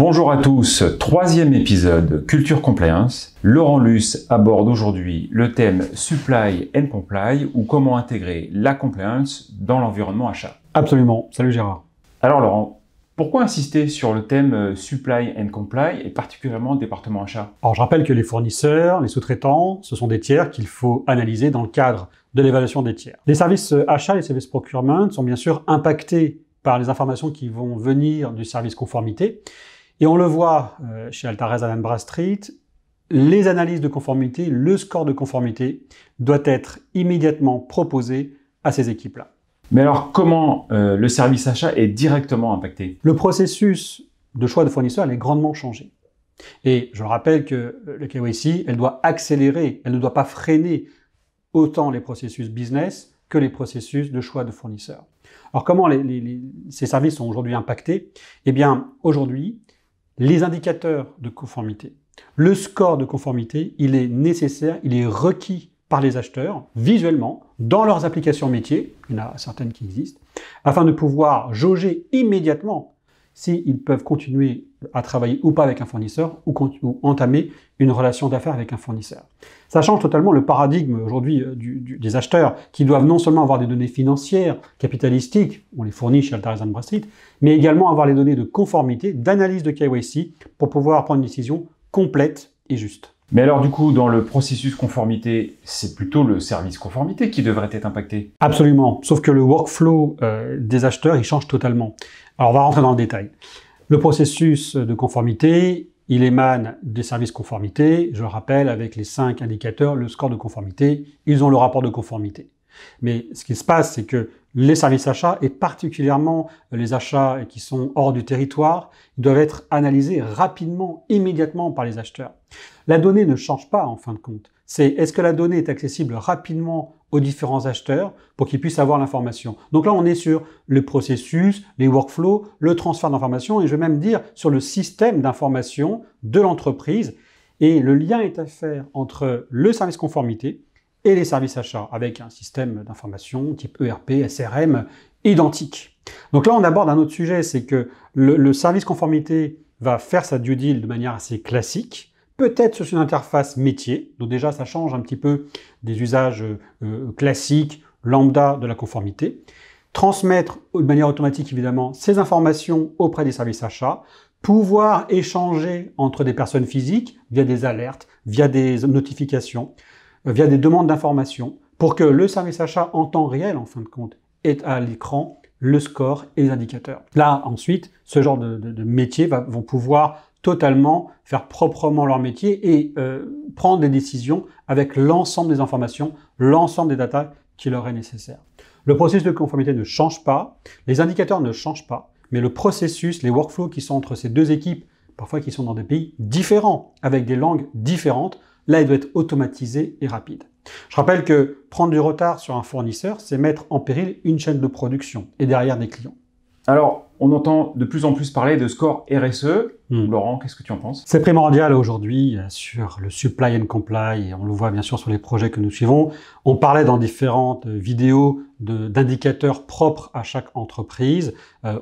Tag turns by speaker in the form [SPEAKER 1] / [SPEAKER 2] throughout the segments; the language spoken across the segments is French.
[SPEAKER 1] Bonjour à tous, troisième épisode Culture Compliance. Laurent Luce aborde aujourd'hui le thème Supply and Comply ou comment intégrer la compliance dans l'environnement achat.
[SPEAKER 2] Absolument, salut Gérard.
[SPEAKER 1] Alors Laurent, pourquoi insister sur le thème Supply and Comply et particulièrement le département achat?
[SPEAKER 2] Alors je rappelle que les fournisseurs, les sous-traitants, ce sont des tiers qu'il faut analyser dans le cadre de l'évaluation des tiers. Les services achats, les services procurement sont bien sûr impactés par les informations qui vont venir du service conformité. Et on le voit chez Altares Dun & Bradstreet, les analyses de conformité, le score de conformité doit être immédiatement proposé à ces équipes-là.
[SPEAKER 1] Mais alors comment le service achat est directement impacté?
[SPEAKER 2] Le processus de choix de fournisseur est grandement changé. Et je rappelle que le KYC, elle doit accélérer, elle ne doit pas freiner autant les processus business que les processus de choix de fournisseurs. Alors comment ces services sont aujourd'hui impactés? Eh bien aujourd'hui, les indicateurs de conformité, le score de conformité, il est nécessaire, il est requis par les acheteurs, visuellement, dans leurs applications métiers, il y en a certaines qui existent, afin de pouvoir jauger immédiatement s'ils peuvent continuer à travailler ou pas avec un fournisseur ou entamer une relation d'affaires avec un fournisseur. Ça change totalement le paradigme aujourd'hui des acheteurs qui doivent non seulement avoir des données financières, capitalistiques, on les fournit chez Altares Dun & Bradstreet, mais également avoir les données de conformité, d'analyse de KYC pour pouvoir prendre une décision complète et juste.
[SPEAKER 1] Mais alors du coup, dans le processus conformité, c'est plutôt le service conformité qui devrait être impacté?
[SPEAKER 2] Absolument, sauf que le workflow des acheteurs, il change totalement. Alors on va rentrer dans le détail. Le processus de conformité, il émane des services conformité, je le rappelle, avec les 5 indicateurs, le score de conformité, ils ont le rapport de conformité. Mais ce qui se passe, c'est que les services achats, et particulièrement les achats qui sont hors du territoire, ils doivent être analysés rapidement, immédiatement par les acheteurs. La donnée ne change pas en fin de compte. C'est est-ce que la donnée est accessible rapidement aux différents acheteurs pour qu'ils puissent avoir l'information. Donc là, on est sur le processus, les workflows, le transfert d'informations et je vais même dire sur le système d'information de l'entreprise. Et le lien est à faire entre le service conformité et les services achats avec un système d'information type ERP, SRM identique. Donc là, on aborde un autre sujet, c'est que le service conformité va faire sa due deal de manière assez classique, peut-être sur une interface métier, donc déjà ça change un petit peu des usages classiques, lambda de la conformité. Transmettre de manière automatique évidemment ces informations auprès des services achats, pouvoir échanger entre des personnes physiques via des alertes, via des notifications, via des demandes d'informations, pour que le service achat en temps réel en fin de compte ait à l'écran le score et les indicateurs. Là ensuite, ce genre de métiers vont pouvoir totalement faire proprement leur métier et prendre des décisions avec l'ensemble des informations, l'ensemble des datas qui leur est nécessaire. Le processus de conformité ne change pas, les indicateurs ne changent pas, mais le processus, les workflows qui sont entre ces deux équipes, parfois qui sont dans des pays différents, avec des langues différentes, là, il doit être automatisé et rapide. Je rappelle que prendre du retard sur un fournisseur, c'est mettre en péril une chaîne de production et derrière des clients.
[SPEAKER 1] Alors, on entend de plus en plus parler de score RSE. Laurent, qu'est-ce que tu en penses?
[SPEAKER 2] C'est primordial aujourd'hui sur le supply and comply, et on le voit bien sûr sur les projets que nous suivons. On parlait dans différentes vidéos d'indicateurs propres à chaque entreprise,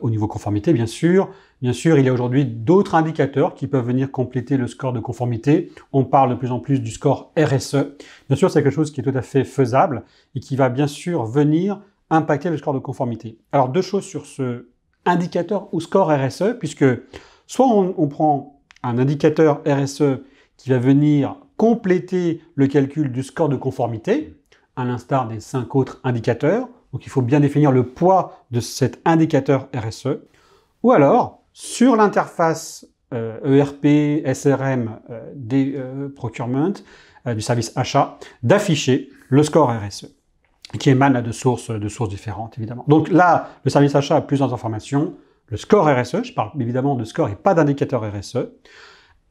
[SPEAKER 2] au niveau conformité bien sûr. Bien sûr, il y a aujourd'hui d'autres indicateurs qui peuvent venir compléter le score de conformité. On parle de plus en plus du score RSE. Bien sûr, c'est quelque chose qui est tout à fait faisable et qui va bien sûr venir impacter le score de conformité. Alors, deux choses sur ce indicateur ou score RSE, puisque soit on prend un indicateur RSE qui va venir compléter le calcul du score de conformité, à l'instar des 5 autres indicateurs, donc il faut bien définir le poids de cet indicateur RSE, ou alors, sur l'interface ERP, SRM des procurement, du service achat, d'afficher le score RSE, qui émane de sources différentes, évidemment. Donc là, le service achat a plusieurs informations. Le score RSE, je parle évidemment de score et pas d'indicateur RSE.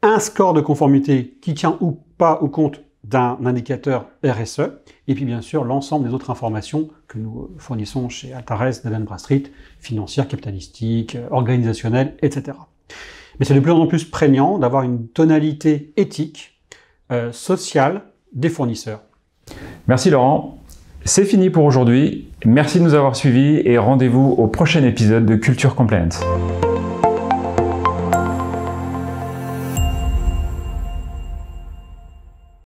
[SPEAKER 2] Un score de conformité qui tient ou pas au compte d'un indicateur RSE. Et puis bien sûr, l'ensemble des autres informations que nous fournissons chez Altares Dun & Bradstreet, financières, capitalistiques, organisationnelles, etc. Mais c'est de plus en plus prégnant d'avoir une tonalité éthique, sociale des fournisseurs.
[SPEAKER 1] Merci Laurent. C'est fini pour aujourd'hui. Merci de nous avoir suivis et rendez-vous au prochain épisode de Culture Compliance.